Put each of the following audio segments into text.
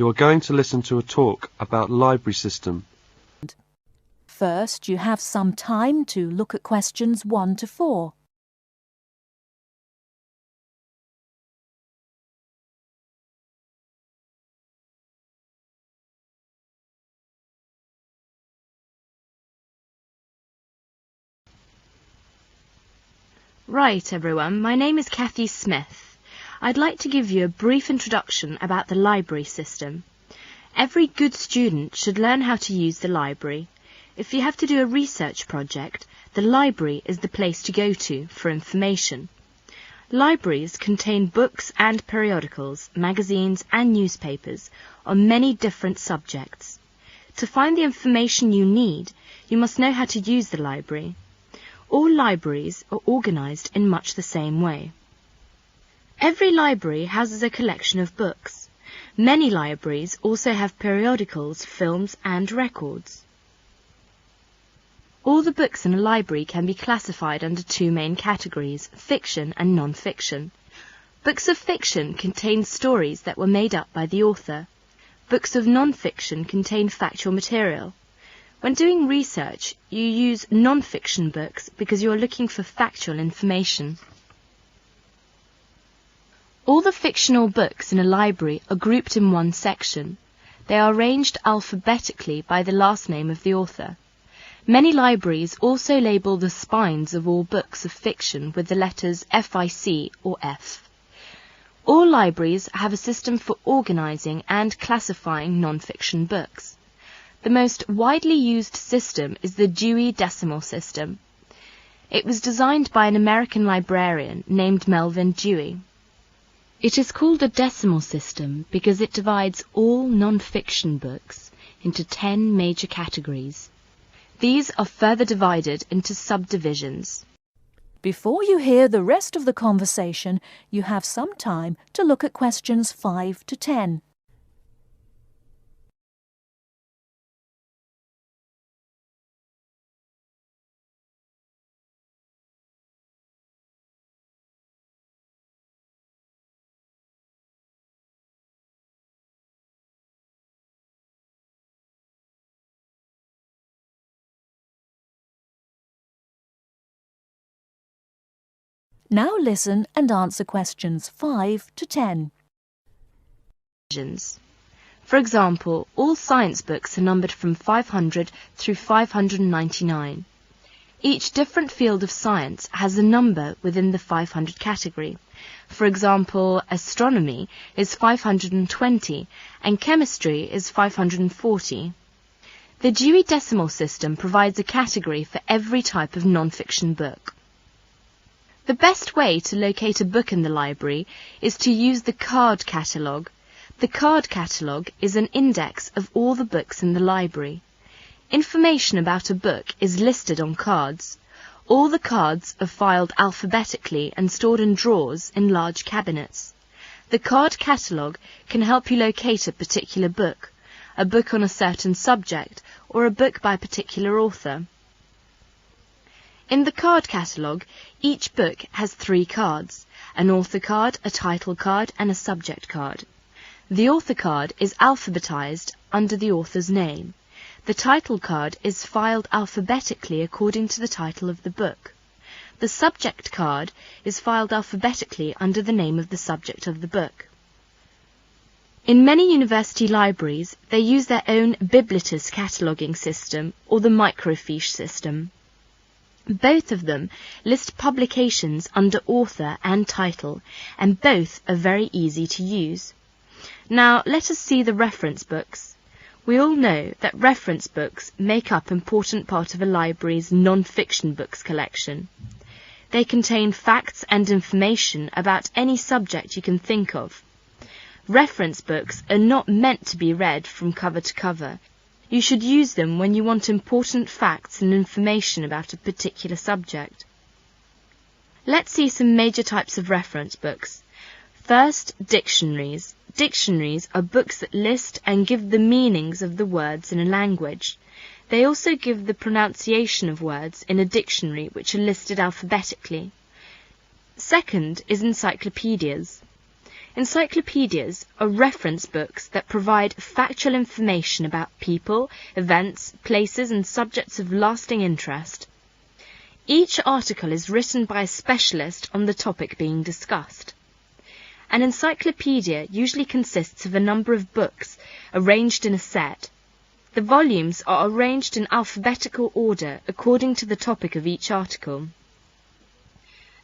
You are going to listen to a talk about library system. First, you have some time to look at questions 1 to 4. Right, everyone, my name is Kathy Smith. I'd like to give you a brief introduction about the library system. Every good student should learn how to use the library. If you have to do a research project, the library is the place to go to for information. Libraries contain books and periodicals, magazines and newspapers on many different subjects. To find the information you need, you must know how to use the library. All libraries are organised in much the same way. Every library houses a collection of books. Many libraries also have periodicals, films and records. All the books in a library can be classified under 2 main categories, fiction and non-fiction. Books of fiction contain stories that were made up by the author. Books of non-fiction contain factual material. When doing research, you use non-fiction books because you are looking for factual information. All the fictional books in a library are grouped in one section. They are arranged alphabetically by the last name of the author. Many libraries also label the spines of all books of fiction with the letters FIC or F. All libraries have a system for organising and classifying non-fiction books. The most widely used system is the Dewey Decimal System. It was designed by an American librarian named Melvin Dewey. It is called a decimal system because it divides all non-fiction books into 10 major categories. These are further divided into subdivisions. Before you hear the rest of the conversation, you have some time to look at questions 5 to 10. Now listen and answer questions 5 to 10. For example, all science books are numbered from 500 through 599. Each different field of science has a number within the 500 category. For example, astronomy is 520 and chemistry is 540. The Dewey Decimal System provides a category for every type of non-fiction book. The best way to locate a book in the library is to use the card catalogue. The card catalogue is an index of all the books in the library. Information about a book is listed on cards. All the cards are filed alphabetically and stored in drawers in large cabinets. The card catalogue can help you locate a particular book, a book on a certain subject, or a book by a particular author. In the card catalogue, each book has 3 cards, an author card, a title card and a subject card. The author card is alphabetized under the author's name. The title card is filed alphabetically according to the title of the book. The subject card is filed alphabetically under the name of the subject of the book. In many university libraries, they use their own Biblitus cataloguing system or the microfiche system. Both of them list publications under author and title, and both are very easy to use. Now let us see the reference books. We all know that reference books make up an important part of a library's non-fiction books collection. They contain facts and information about any subject you can think of. Reference books are not meant to be read from cover to cover. You should use them when you want important facts and information about a particular subject. Let's see some major types of reference books. First, dictionaries. Dictionaries are books that list and give the meanings of the words in a language. They also give the pronunciation of words in a dictionary which are listed alphabetically. Second is encyclopedias. Encyclopedias are reference books that provide factual information about people, events, places and subjects of lasting interest. Each article is written by a specialist on the topic being discussed. An encyclopedia usually consists of a number of books arranged in a set. The volumes are arranged in alphabetical order according to the topic of each article.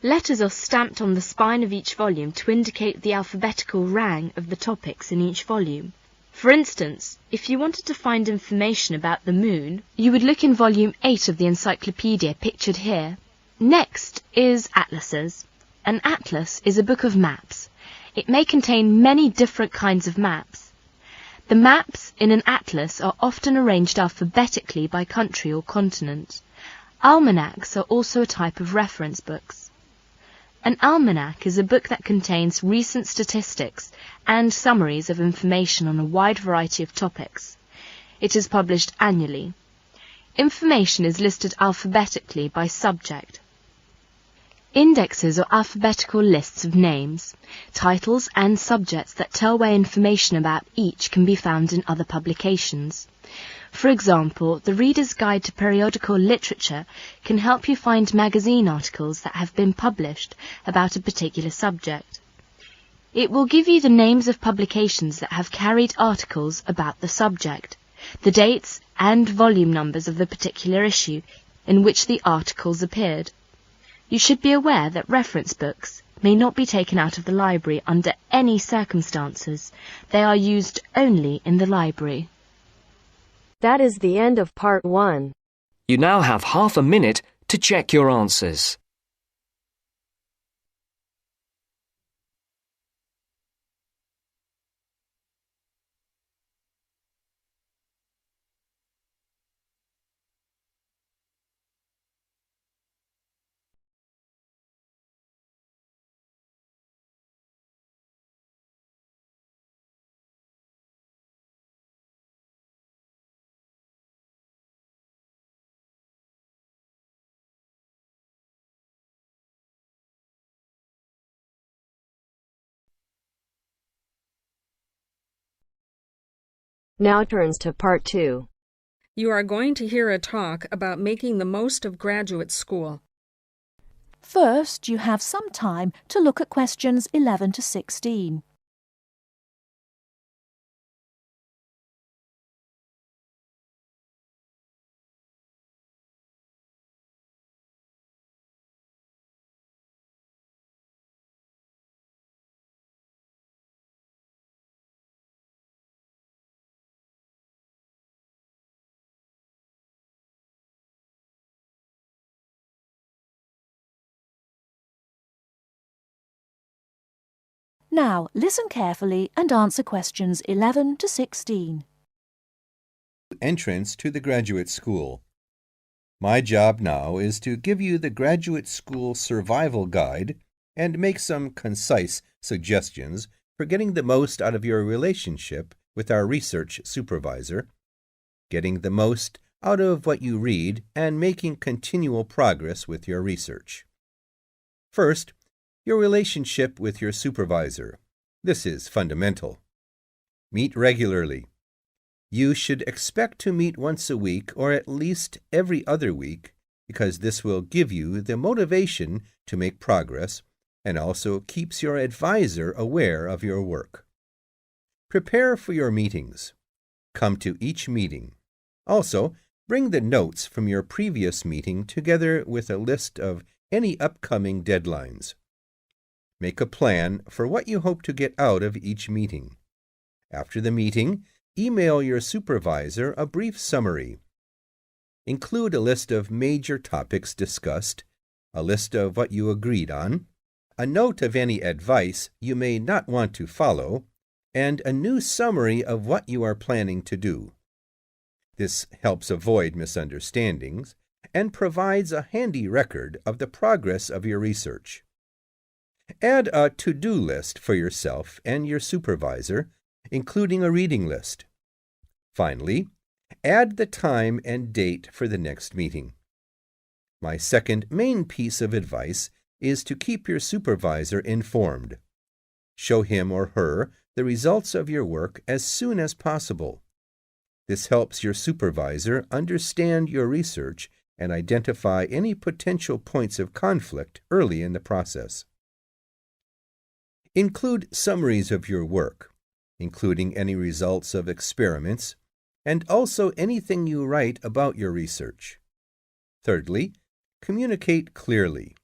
Letters are stamped on the spine of each volume to indicate the alphabetical rang of the topics in each volume. For instance, if you wanted to find information about the moon, you would look in volume 8 of the encyclopedia pictured here. Next is atlases. An atlas is a book of maps. It may contain many different kinds of maps. The maps in an atlas are often arranged alphabetically by country or continent. Almanacs are also a type of reference books. An almanac is a book that contains recent statistics and summaries of information on a wide variety of topics. It is published annually. Information is listed alphabetically by subject. Indexes are alphabetical lists of names, titles and subjects that tell where information about each can be found in other publications. For example, the Reader's Guide to Periodical Literature can help you find magazine articles that have been published about a particular subject. It will give you the names of publications that have carried articles about the subject, the dates and volume numbers of the particular issue in which the articles appeared. You should be aware that reference books may not be taken out of the library under any circumstances. They are used only in the library. That is the end of part 1. You now have half a minute to check your answers. Now turns to part 2. You are going to hear a talk about making the most of graduate school. First, you have some time to look at questions 11 to 16. Now, listen carefully and answer questions 11 to 16. Entrance to the graduate school. My job now is to give you the graduate school survival guide and make some concise suggestions for getting the most out of your relationship with our research supervisor, getting the most out of what you read, and making continual progress with your research. First, your relationship with your supervisor. This is fundamental. Meet regularly. You should expect to meet once a week or at least every other week because this will give you the motivation to make progress and also keeps your advisor aware of your work. Prepare for your meetings. Come to each meeting. Also, bring the notes from your previous meeting together with a list of any upcoming deadlines. Make a plan for what you hope to get out of each meeting. After the meeting, email your supervisor a brief summary. Include a list of major topics discussed, a list of what you agreed on, a note of any advice you may not want to follow, and a new summary of what you are planning to do. This helps avoid misunderstandings and provides a handy record of the progress of your research. Add a to-do list for yourself and your supervisor, including a reading list. Finally, add the time and date for the next meeting. My second main piece of advice is to keep your supervisor informed. Show him or her the results of your work as soon as possible. This helps your supervisor understand your research and identify any potential points of conflict early in the process. Include summaries of your work, including any results of experiments, and also anything you write about your research. Thirdly, communicate clearly.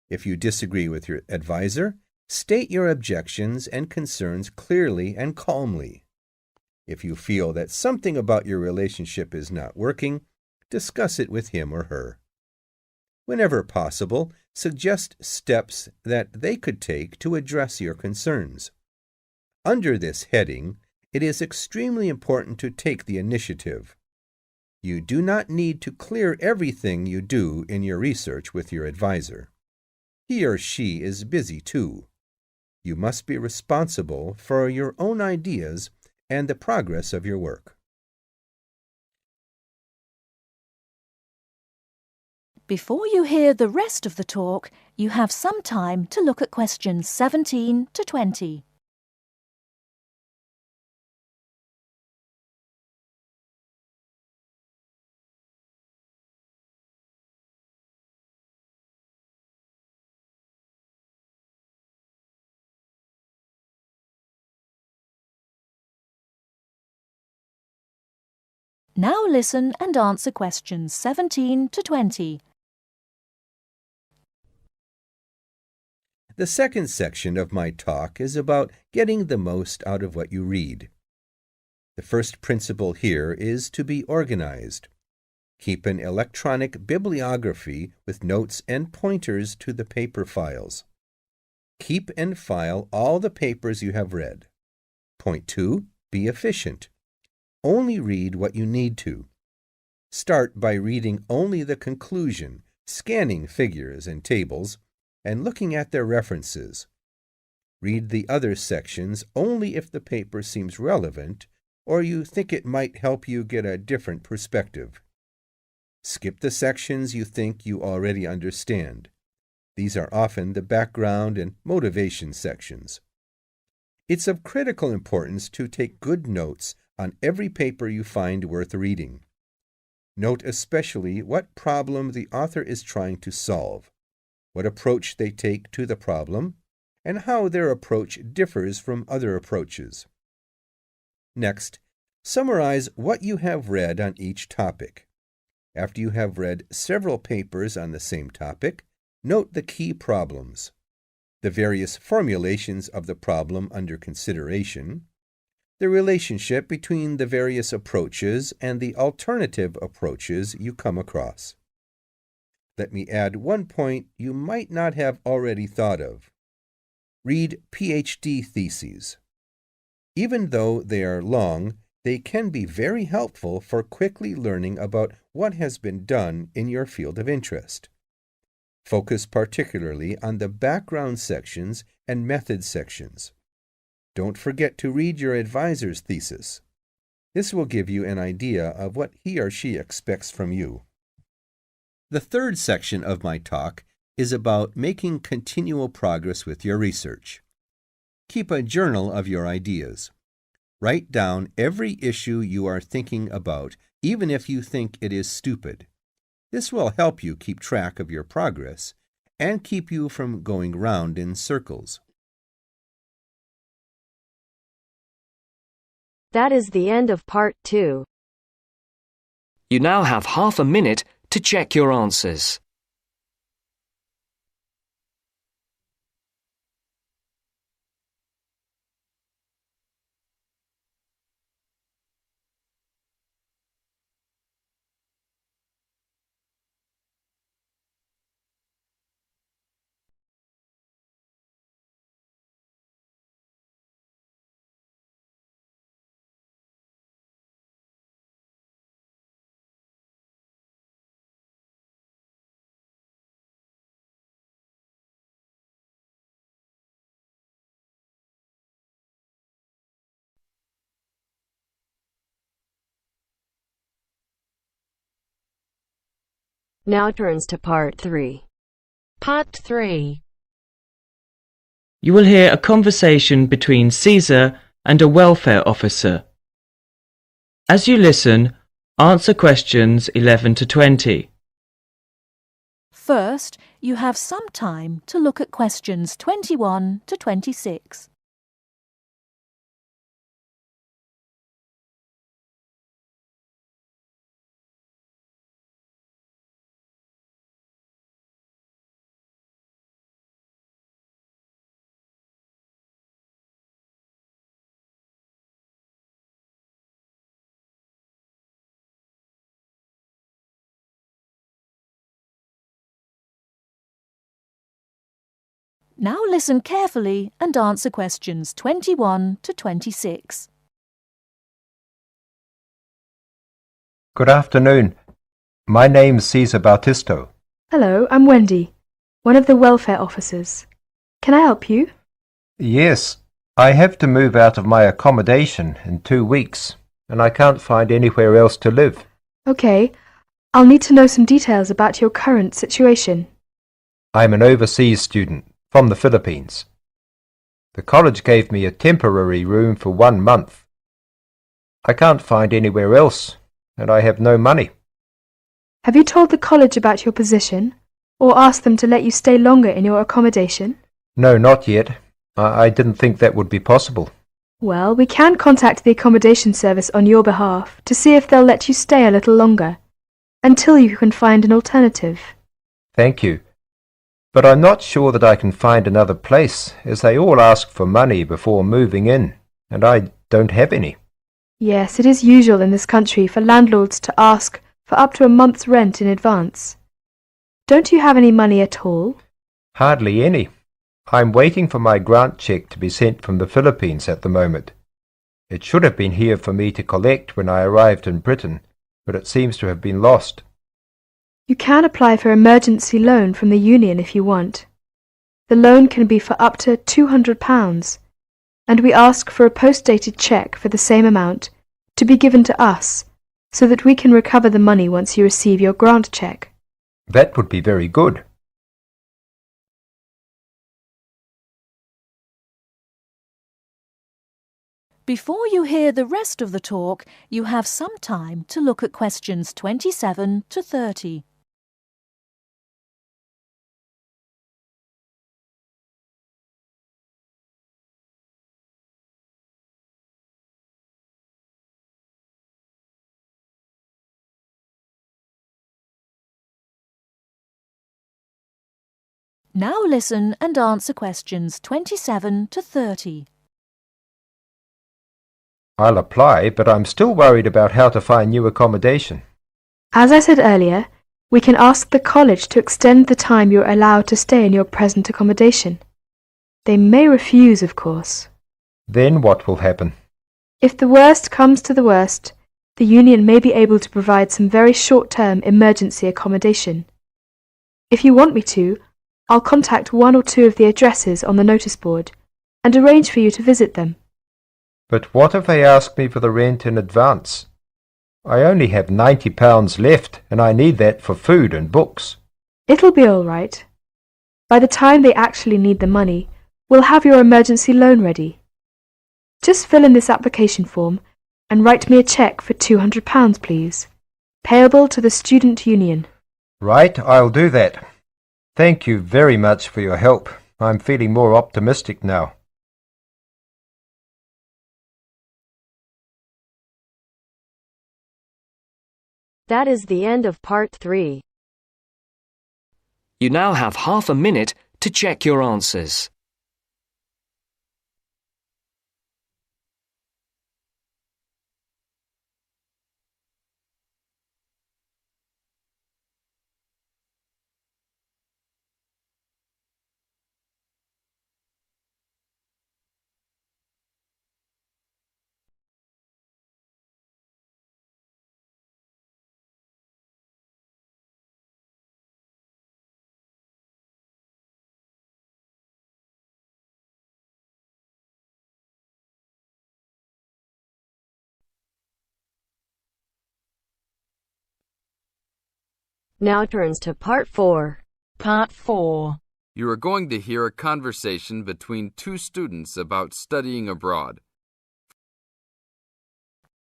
If you disagree with your advisor, state your objections and concerns clearly and calmly. If you feel that something about your relationship is not working, discuss it with him or her. Whenever possible, suggest steps that they could take to address your concerns. Under this heading, it is extremely important to take the initiative. You do not need to clear everything you do in your research with your advisor. He or she is busy too. You must be responsible for your own ideas and the progress of your work. Before you hear the rest of the talk, you have some time to look at questions 17 to 20. Now listen and answer questions 17 to 20. The second section of my talk is about getting the most out of what you read. The first principle here is to be organized. Keep an electronic bibliography with notes and pointers to the paper files. Keep and file all the papers you have read. Point 2. Be efficient. Only read what you need to. Start by reading only the conclusion, scanning figures and tables, and looking at their references. Read the other sections only if the paper seems relevant or you think it might help you get a different perspective. Skip the sections you think you already understand. These are often the background and motivation sections. It's of critical importance to take good notes on every paper you find worth reading. Note especially what problem the author is trying to solve, what approach they take to the problem, and how their approach differs from other approaches. Next, summarize what you have read on each topic. After you have read several papers on the same topic, note the key problems, the various formulations of the problem under consideration, the relationship between the various approaches and the alternative approaches you come across. Let me add one point you might not have already thought of. Read PhD theses. Even though they are long, they can be very helpful for quickly learning about what has been done in your field of interest. Focus particularly on the background sections and method sections. Don't forget to read your advisor's thesis. This will give you an idea of what he or she expects from you. The third section of my talk is about making continual progress with your research. Keep a journal of your ideas. Write down every issue you are thinking about, even if you think it is stupid. This will help you keep track of your progress and keep you from going round in circles. That is the end of part 2. You now have half a minute to check your answers. Now turns to part 3. Part 3. You will hear a conversation between Caesar and a welfare officer. As you listen, answer questions 11 to 20. First, you have some time to look at questions 21 to 26. Now listen carefully and answer questions 21 to 26. Good afternoon. My name's Cesar Bautisto. Hello, I'm Wendy, one of the welfare officers. Can I help you? Yes, I have to move out of my accommodation in 2 weeks, and I can't find anywhere else to live. Okay, I'll need to know some details about your current situation. I'm an overseas student from the Philippines. The college gave me a temporary room for 1 month. I can't find anywhere else, and I have no money. Have you told the college about your position, or asked them to let you stay longer in your accommodation? No, not yet. I didn't think that would be possible. Well, we can contact the accommodation service on your behalf to see if they'll let you stay a little longer, until you can find an alternative. Thank you. But I'm not sure that I can find another place, as they all ask for money before moving in, and I don't have any. Yes, it is usual in this country for landlords to ask for up to a month's rent in advance. Don't you have any money at all? Hardly any. I'm waiting for my grant check to be sent from the Philippines at the moment. It should have been here for me to collect when I arrived in Britain, but it seems to have been lost. You can apply for emergency loan from the union if you want. The loan can be for up to £200, and we ask for a post-dated cheque for the same amount to be given to us, so that we can recover the money once you receive your grant cheque. That would be very good. Before you hear the rest of the talk, you have some time to look at questions 27 to 30. Now listen and answer questions 27 to 30. I'll apply, but I'm still worried about how to find new accommodation. As I said earlier, we can ask the college to extend the time you're allowed to stay in your present accommodation. They may refuse, of course. Then what will happen? If the worst comes to the worst, the union may be able to provide some very short-term emergency accommodation. If you want me to, I'll contact 1 or 2 of the addresses on the notice board and arrange for you to visit them. But what if they ask me for the rent in advance? I only have £90 left, and I need that for food and books. It'll be all right. By the time they actually need the money, we'll have your emergency loan ready. Just fill in this application form and write me a cheque for £200, please, payable to the student union. Right, I'll do that. Thank you very much for your help. I'm feeling more optimistic now. That is the end of part 3. You now have half a minute to check your answers. Now turns to part 4. Part 4. You are going to hear a conversation between two students about studying abroad.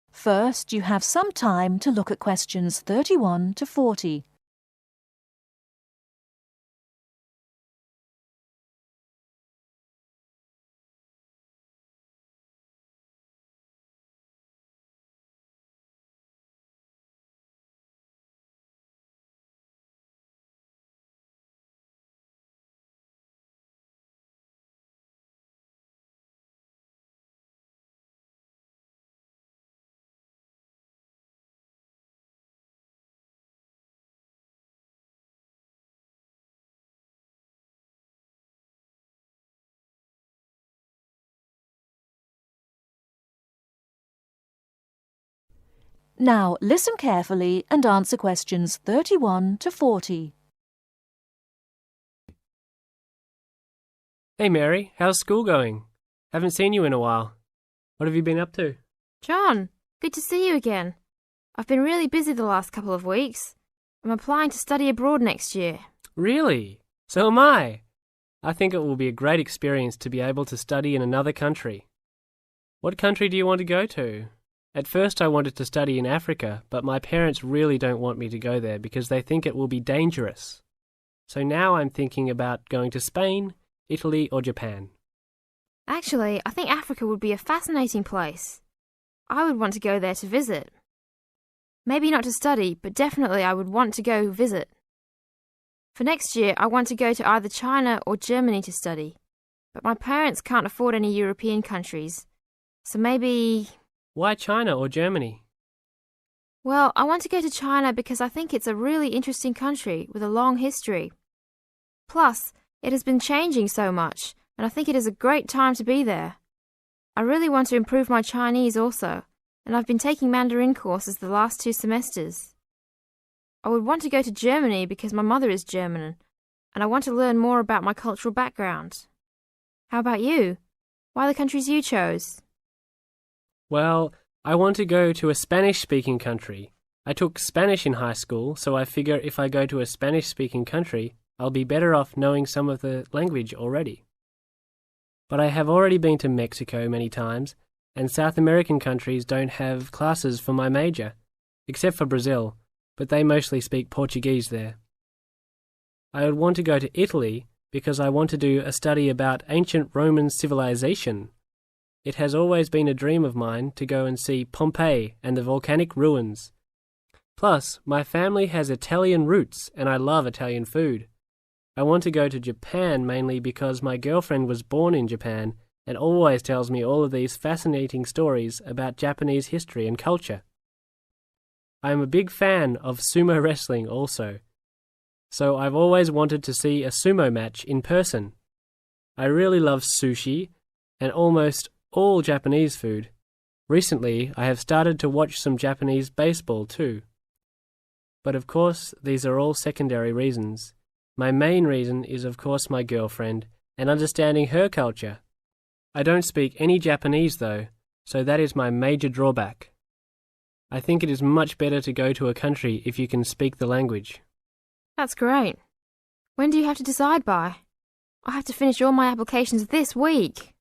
First, you have some time to look at questions 31 to 40. Now, listen carefully and answer questions 31 to 40. Hey Mary, how's school going? Haven't seen you in a while. What have you been up to? John, good to see you again. I've been really busy the last couple of weeks. I'm applying to study abroad next year. Really? So am I. I think it will be a great experience to be able to study in another country. What country do you want to go to? At first I wanted to study in Africa, but my parents really don't want me to go there because they think it will be dangerous. So now I'm thinking about going to Spain, Italy or Japan. Actually, I think Africa would be a fascinating place. I would want to go there to visit. Maybe not to study, but definitely I would want to go visit. For next year, I want to go to either China or Germany to study, but my parents can't afford any European countries, so maybe... Why China or Germany? Well, I want to go to China because I think it's a really interesting country with a long history. Plus, it has been changing so much, and I think it is a great time to be there. I really want to improve my Chinese also, and I've been taking Mandarin courses the last 2 semesters. I would want to go to Germany because my mother is German, and I want to learn more about my cultural background. How about you? Why the countries you chose? Well, I want to go to a Spanish-speaking country. I took Spanish in high school, so I figure if I go to a Spanish-speaking country, I'll be better off knowing some of the language already. But I have already been to Mexico many times, and South American countries don't have classes for my major, except for Brazil, but they mostly speak Portuguese there. I would want to go to Italy because I want to do a study about ancient Roman civilization. It has always been a dream of mine to go and see Pompeii and the volcanic ruins. Plus, my family has Italian roots and I love Italian food. I want to go to Japan mainly because my girlfriend was born in Japan and always tells me all of these fascinating stories about Japanese history and culture. I am a big fan of sumo wrestling also, so I've always wanted to see a sumo match in person. I really love sushi and almost all Japanese food. Recently, I have started to watch some Japanese baseball too. But of course, these are all secondary reasons. My main reason is of course my girlfriend and understanding her culture. I don't speak any Japanese though, so that is my major drawback. I think it is much better to go to a country if you can speak the language. That's great. When do you have to decide by? I have to finish all my applications this week.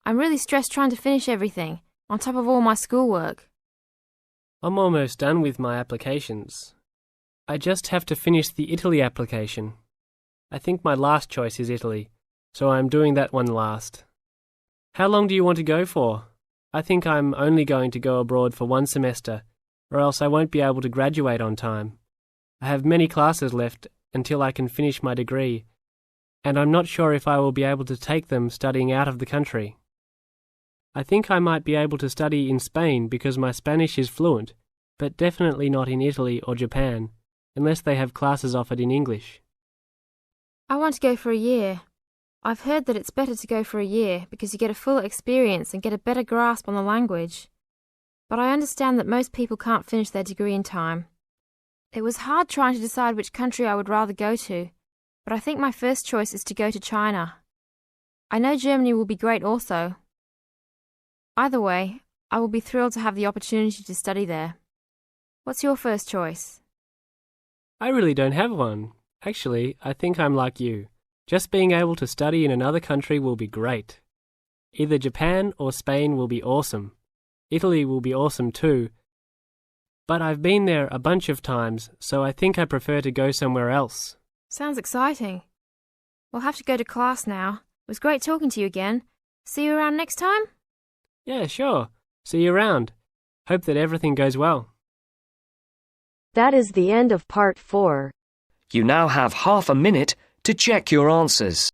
I'm really stressed trying to finish everything, on top of all my schoolwork. I'm almost done with my applications. I just have to finish the Italy application. I think my last choice is Italy, so I'm doing that one last. How long do you want to go for? I think I'm only going to go abroad for 1 semester, or else I won't be able to graduate on time. I have many classes left until I can finish my degree, and I'm not sure if I will be able to take them studying out of the country. I think I might be able to study in Spain because my Spanish is fluent, but definitely not in Italy or Japan, unless they have classes offered in English. I want to go for a year. I've heard that it's better to go for a year because you get a full experience and get a better grasp on the language. But I understand that most people can't finish their degree in time. It was hard trying to decide which country I would rather go to, but I think my first choice is to go to China. I know Germany will be great also. Either way, I will be thrilled to have the opportunity to study there. What's your first choice? I really don't have one. Actually, I think I'm like you. Just being able to study in another country will be great. Either Japan or Spain will be awesome. Italy will be awesome too. But I've been there a bunch of times, so I think I prefer to go somewhere else. Sounds exciting. We'll have to go to class now. It was great talking to you again. See you around next time? Yeah, sure. See you around. Hope that everything goes well. That is the end of part 4. You now have half a minute to check your answers.